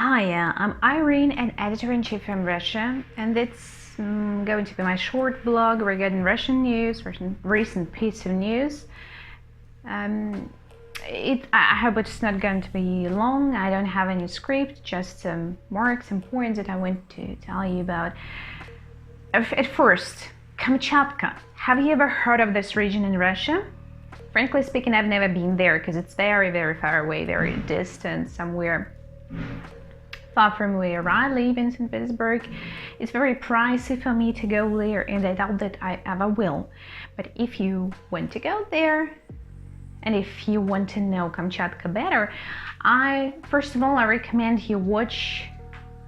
Hi, I'm Irene, an editor-in-chief from Russia, and it's going to be my short blog regarding Russian news, recent piece of news. I hope it's not going to be long. I don't have any script, just some points that I want to tell you about. At first, Kamchatka. Have you ever heard of this region in Russia? Frankly speaking, I've never been there because it's very, very far away, very distant, somewhere far from where I live in St. Petersburg. It's very pricey for me to go there, and I doubt that I ever will. But if you want to go there, and if you want to know Kamchatka better, first of all, I recommend you watch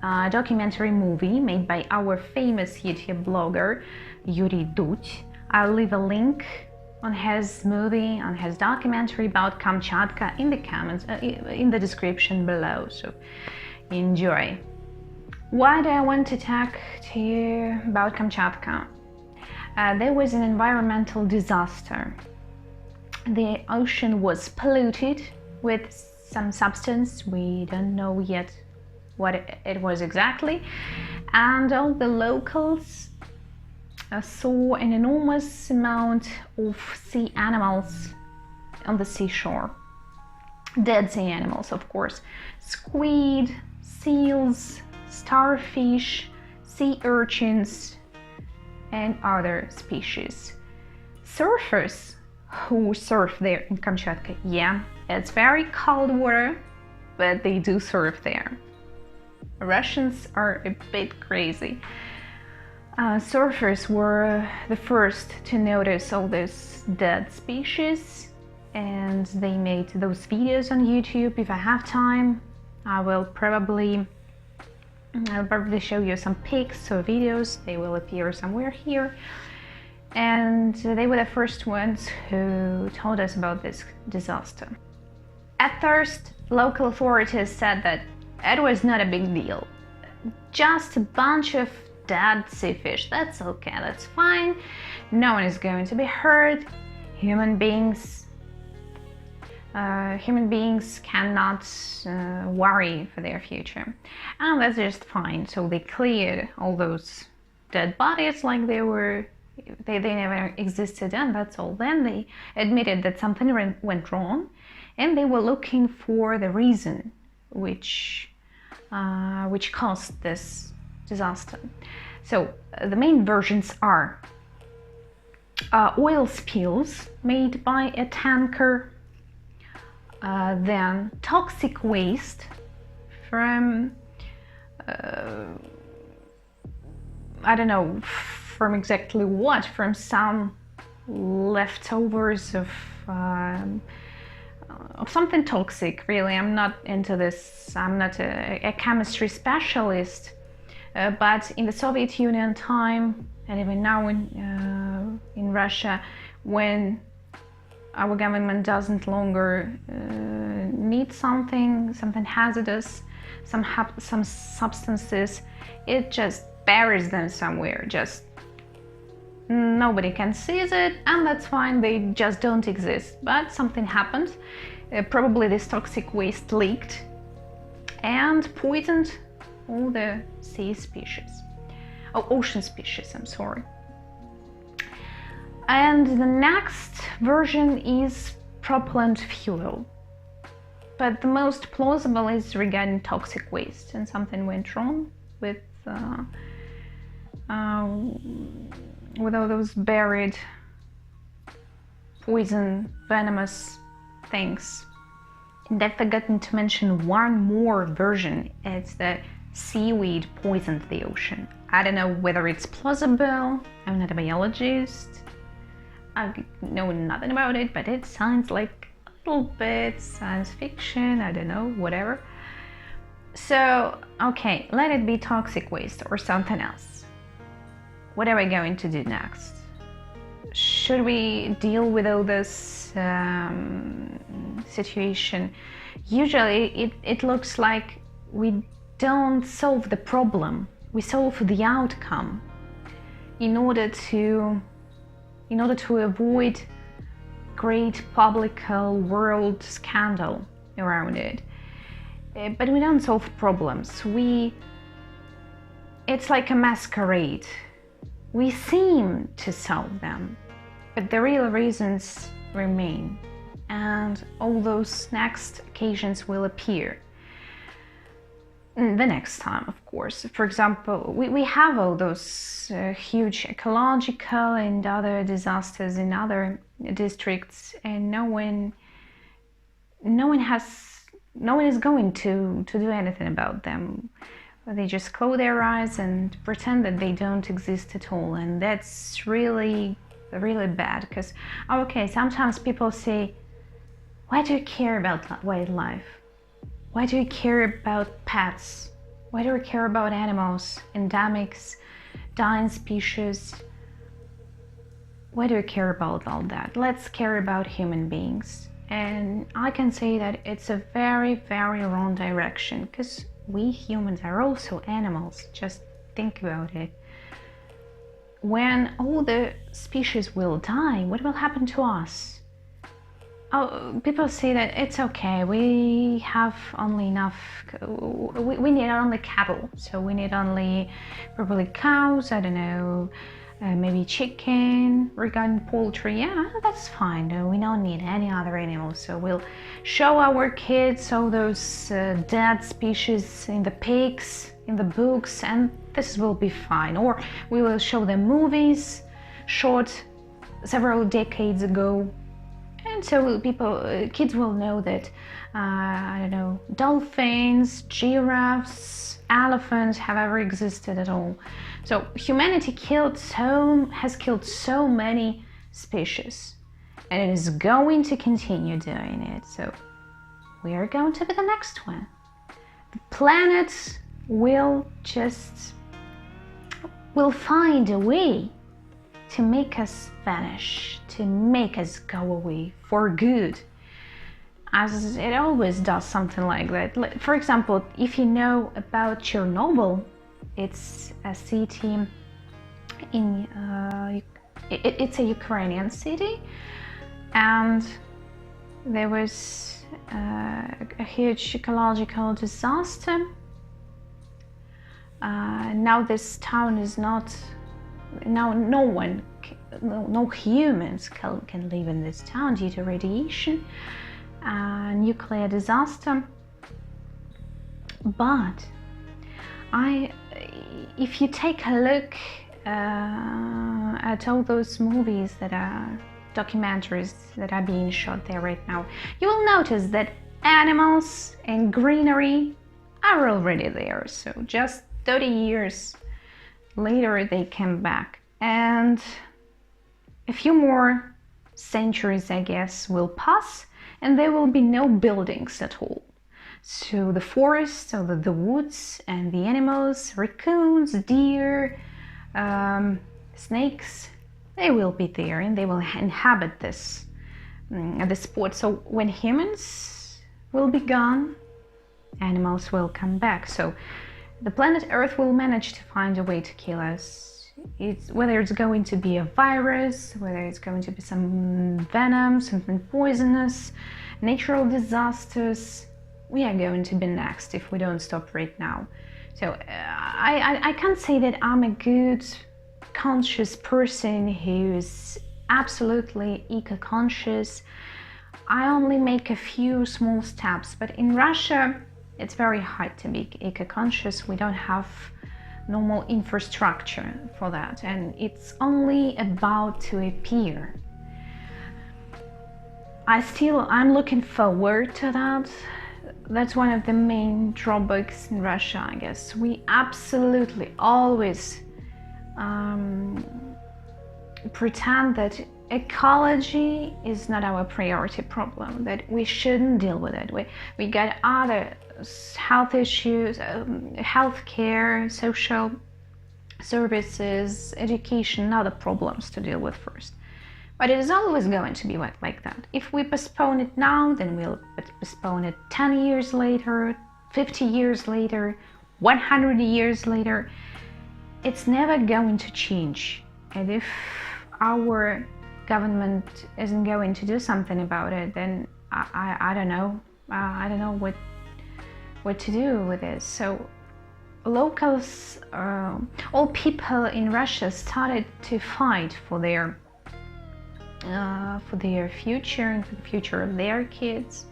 a documentary movie made by our famous YouTube blogger, Yuri Dudь. I'll leave a link on his movie, on his documentary about Kamchatka in the comments, in the description below. So enjoy. Why do I want to talk to you about Kamchatka? There was an environmental disaster. The ocean was polluted with some substance. We don't know yet what it was exactly. And all the locals saw an enormous amount of sea animals on the seashore. Dead sea animals, of course. Squid, seals, starfish, sea urchins, and other species. Surfers who surf there in Kamchatka, yeah, it's very cold water, but they do surf there. Russians are a bit crazy. Surfers were the first to notice all these dead species, and they made those videos on YouTube. If I have time, I'll probably show you some pics or videos. They will appear somewhere here. And they were the first ones who told us about this disaster. At first, local authorities said that it was not a big deal. Just a bunch of dead sea fish. That's okay, that's fine. No one is going to be hurt. Human beings cannot worry for their future, and that's just fine. So they cleared all those dead bodies like they never existed, and that's all. Then they admitted that something went wrong, and they were looking for the reason which caused this disaster. So the main versions are oil spills made by a tanker, then toxic waste from I don't know from exactly what, from some leftovers of something toxic. Really, I'm not into this. I'm not a chemistry specialist, but in the Soviet Union time, and even now in Russia, when our government doesn't longer need something hazardous, some substances, it just buries them somewhere. Just nobody can seize it, and that's fine. They just don't exist. But something happened. Probably this toxic waste leaked and poisoned all the sea species. Oh, ocean species, I'm sorry. And the next version is propellant fuel. But the most plausible is regarding toxic waste, and something went wrong with all those buried poison, venomous things. And I've forgotten to mention one more version. It's that seaweed poisoned the ocean. I don't know whether it's plausible. I'm not a biologist. I know nothing about it, but it sounds like a little bit science fiction. I don't know, whatever. So, okay, let it be toxic waste or something else. What are we going to do next? Should we deal with all this situation? Usually it looks like we don't solve the problem, we solve the outcome in order to avoid great public world scandal around it. but we don't solve problems. It's like a masquerade. We seem to solve them, but the real reasons remain, and all those next occasions will appear the next time, of course. For example, we have all those huge ecological and other disasters in other districts, and no one is going to do anything about them. They just close their eyes and pretend that they don't exist at all, and that's really bad. Because okay, sometimes people say, why do you care about wildlife? Why do you care about pets? Why do you care about animals, endemics, dying species? Why do you care about all that? Let's care about human beings. And I can say that it's a very, very wrong direction, because we humans are also animals. Just think about it. When all the species will die, what will happen to us? Oh, people say that it's okay, we have only enough, we need only cattle, so we need only probably cows, I don't know, maybe chicken. Regarding poultry, yeah, that's fine, we don't need any other animals, so we'll show our kids all those dead species in the pigs, in the books, and this will be fine. Or we will show them movies shot several decades ago. And so kids will know that, I don't know, dolphins, giraffes, elephants have ever existed at all. So humanity has killed so many species, and it is going to continue doing it. So we are going to be the next one. The planet will find a way to make us vanish, to make us go away for good, as it always does something like that. For example, if you know about Chernobyl, it's a city in it's a Ukrainian city, and there was a huge ecological disaster. Now this town is not. Now no humans can live in this town due to radiation, nuclear disaster. But if you take a look at all those movies that are documentaries that are being shot there right now, you will notice that animals and greenery are already there. So just 30 years later they came back, and a few more centuries, I guess, will pass, and there will be no buildings at all. So the forests, or the woods, and the animals, raccoons, deer, snakes, they will be there, and they will inhabit this spot. So when humans will be gone, animals will come back. So the planet Earth will manage to find a way to kill us. Whether it's going to be a virus, whether it's going to be some venom, something poisonous, natural disasters, we are going to be next if we don't stop right now. So I can't say that I'm a good, conscious person who's absolutely eco-conscious. I only make a few small steps, but in Russia, it's very hard to be eco-conscious. We don't have normal infrastructure for that, and it's only about to appear. I'm looking forward to that. That's one of the main drawbacks in Russia, I guess. We absolutely always pretend that ecology is not our priority problem, that we shouldn't deal with it. We got other health issues, healthcare, social services, education, other problems to deal with first. But it is always going to be like that. If we postpone it now, then we'll postpone it 10 years later, 50 years later, 100 years later. It's never going to change. And if our government isn't going to do something about it, then I don't know. I don't know what to do with this. So locals, all people in Russia started to fight for their future and for the future of their kids.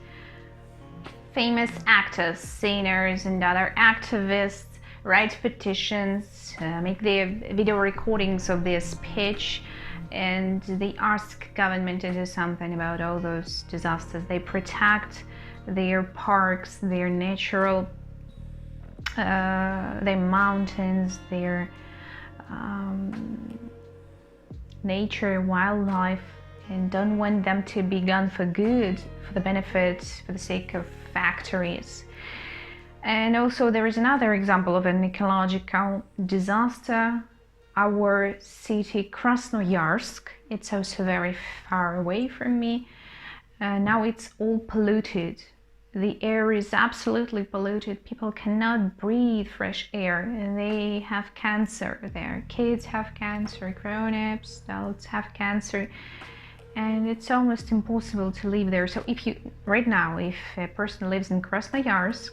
Famous actors, singers, and other activists write petitions, make their video recordings of their speech, and they ask government to do something about all those disasters. They protect their parks, their natural, their mountains, their nature, wildlife, and don't want them to be gone for good, for the benefit, for the sake of factories. And also there is another example of an ecological disaster. Our city Krasnoyarsk, it's also very far away from me. Now it's all polluted. The air is absolutely polluted. People cannot breathe fresh air. They have cancer. Their kids have cancer, grown-ups, adults have cancer. And it's almost impossible to live there. So if a person lives in Krasnoyarsk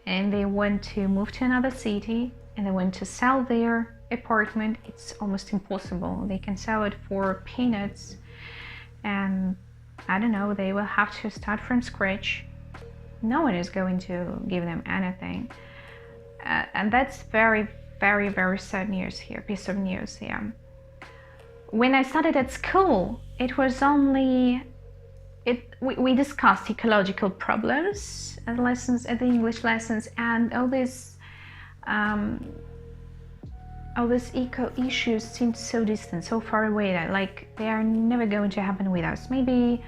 and they want to move to another city and they want to sell their apartment, it's almost impossible. They can sell it for peanuts, and I don't know, they will have to start from scratch. No one is going to give them anything. And that's very, very, very sad news here, piece of news here. When I started at school, it was only, we discussed ecological problems at lessons, at the English lessons, and all these eco issues seemed so distant, so far away, that like they are never going to happen with us. Maybe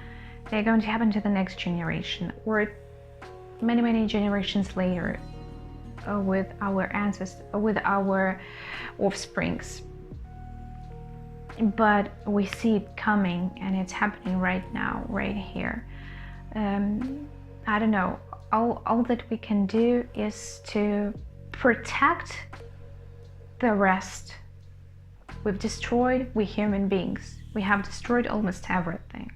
they're going to happen to the next generation, or many, many generations later, with our ancestors, with our offsprings. But we see it coming, and it's happening right now, right here. I don't know, all that we can do is to protect the rest. We human beings, we have destroyed almost everything.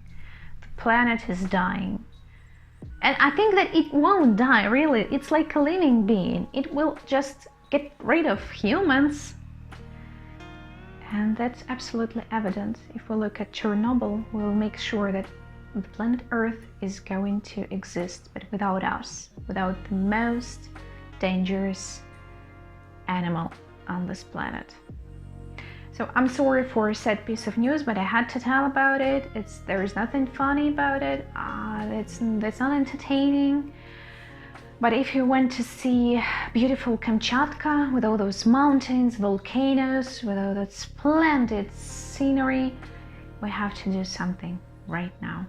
The planet is dying. And I think that it won't die, really. It's like a living being. It will just get rid of humans. And that's absolutely evident. If we look at Chernobyl, we'll make sure that the planet Earth is going to exist, but without us, without the most dangerous animal on this planet. So I'm sorry for a sad piece of news, but I had to tell about it. There is nothing funny about it. That's not entertaining. But if you want to see beautiful Kamchatka with all those mountains, volcanoes, with all that splendid scenery, we have to do something right now.